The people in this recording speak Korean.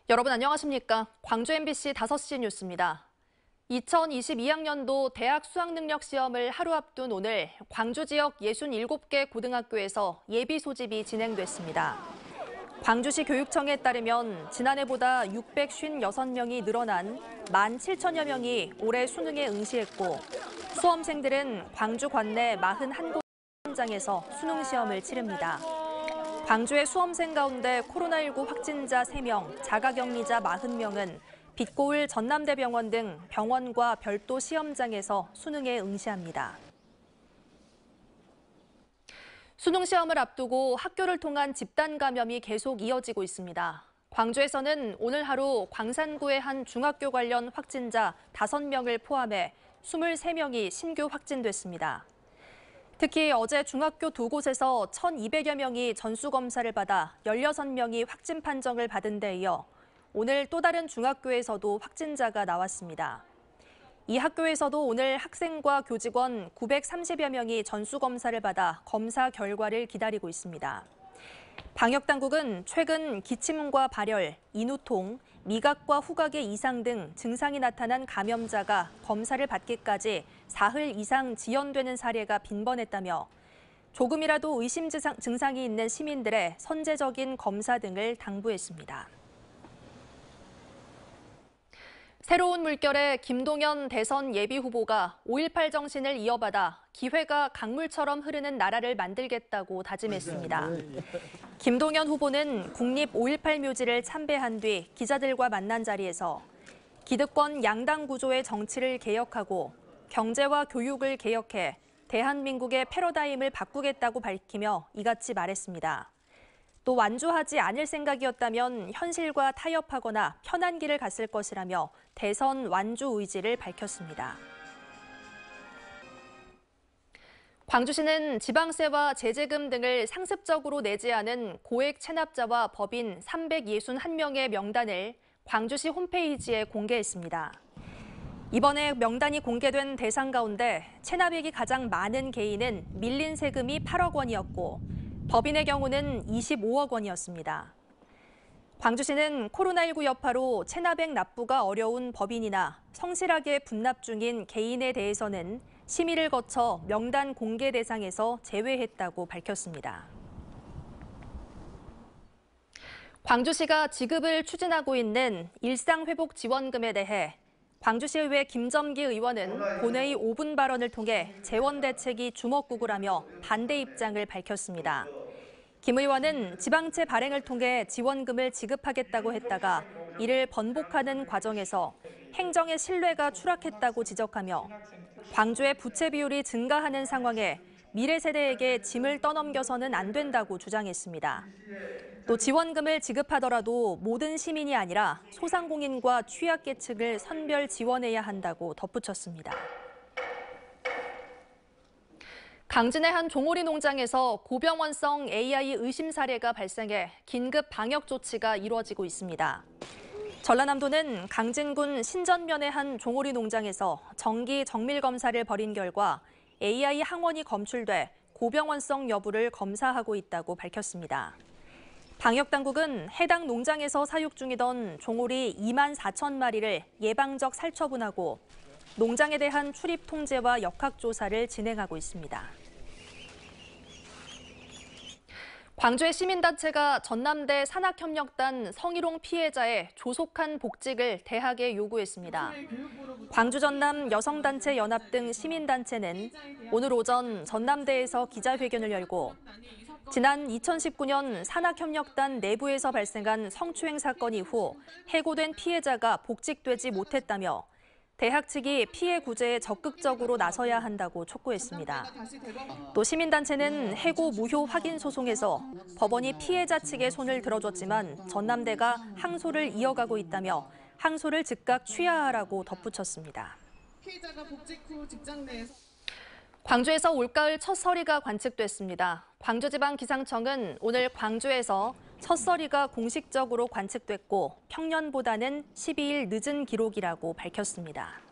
여러분 안녕하십니까? 광주 MBC 5시 뉴스입니다. 2022학년도 대학 수학능력 시험을 하루 앞둔 오늘 광주 지역 67개 고등학교에서 예비 소집이 진행됐습니다. 광주시 교육청에 따르면 지난해보다 656명이 늘어난 17,000여 명이 올해 수능에 응시했고 수험생들은 광주 관내 41곳 시험장에서 수능 시험을 치릅니다. 광주의 수험생 가운데 코로나19 확진자 3명, 자가격리자 40명은 빛고을 전남대병원 등 병원과 별도 시험장에서 수능에 응시합니다. 수능 시험을 앞두고 학교를 통한 집단 감염이 계속 이어지고 있습니다. 광주에서는 오늘 하루 광산구의 한 중학교 관련 확진자 5명을 포함해 23명이 신규 확진됐습니다. 특히 어제 중학교 2곳에서 1,200여 명이 전수검사를 받아 16명이 확진 판정을 받은 데 이어 오늘 또 다른 중학교에서도 확진자가 나왔습니다. 이 학교에서도 오늘 학생과 교직원 930여 명이 전수검사를 받아 검사 결과를 기다리고 있습니다. 방역당국은 최근 기침과 발열, 인후통, 미각과 후각의 이상 등 증상이 나타난 감염자가 검사를 받기까지 사흘 이상 지연되는 사례가 빈번했다며 조금이라도 의심 증상이 있는 시민들의 선제적인 검사 등을 당부했습니다. 새로운 물결의 김동연 대선 예비후보가 5.18 정신을 이어받아 기회가 강물처럼 흐르는 나라를 만들겠다고 다짐했습니다. 김동연 후보는 국립 5.18 묘지를 참배한 뒤 기자들과 만난 자리에서 기득권 양당 구조의 정치를 개혁하고 경제와 교육을 개혁해 대한민국의 패러다임을 바꾸겠다고 밝히며 이같이 말했습니다. 또 완주하지 않을 생각이었다면 현실과 타협하거나 편한 길을 갔을 것이라며 대선 완주 의지를 밝혔습니다. 광주시는 지방세와 제재금 등을 상습적으로 내지 않은 고액 체납자와 법인 361명의 명단을 광주시 홈페이지에 공개했습니다. 이번에 명단이 공개된 대상 가운데 체납액이 가장 많은 개인은 밀린 세금이 8억 원이었고 법인의 경우는 25억 원이었습니다. 광주시는 코로나19 여파로 체납액 납부가 어려운 법인이나 성실하게 분납 중인 개인에 대해서는 심의를 거쳐 명단 공개 대상에서 제외했다고 밝혔습니다. 광주시가 지급을 추진하고 있는 일상회복지원금에 대해 광주시의회 김점기 의원은 본회의 5분 발언을 통해 재원 대책이 주먹구구라며 반대 입장을 밝혔습니다. 김 의원은 지방채 발행을 통해 지원금을 지급하겠다고 했다가 이를 번복하는 과정에서 행정의 신뢰가 추락했다고 지적하며 광주의 부채 비율이 증가하는 상황에 미래 세대에게 짐을 떠넘겨서는 안 된다고 주장했습니다. 또 지원금을 지급하더라도 모든 시민이 아니라 소상공인과 취약계층을 선별 지원해야 한다고 덧붙였습니다. 강진의 한 종오리 농장에서 고병원성 AI 의심 사례가 발생해 긴급 방역 조치가 이루어지고 있습니다. 전라남도는 강진군 신전면의 한 종오리 농장에서 정기 정밀 검사를 벌인 결과 AI 항원이 검출돼 고병원성 여부를 검사하고 있다고 밝혔습니다. 방역당국은 해당 농장에서 사육 중이던 종오리 2만 4천 마리를 예방적 살처분하고 농장에 대한 출입 통제와 역학조사를 진행하고 있습니다. 광주의 시민단체가 전남대 산학협력단 성희롱 피해자의 조속한 복직을 대학에 요구했습니다. 광주 전남 여성단체 연합 등 시민단체는 오늘 오전 전남대에서 기자회견을 열고 지난 2019년 산학협력단 내부에서 발생한 성추행 사건 이후 해고된 피해자가 복직되지 못했다며 대학 측이 피해 구제에 적극적으로 나서야 한다고 촉구했습니다. 또 시민단체는 해고 무효 확인 소송에서 법원이 피해자 측의 손을 들어줬지만 전남대가 항소를 이어가고 있다며 항소를 즉각 취하하라고 덧붙였습니다. 광주에서 올가을 첫 서리가 관측됐습니다. 광주지방기상청은 오늘 광주에서 첫 서리가 공식적으로 관측됐고 평년보다는 12일 늦은 기록이라고 밝혔습니다.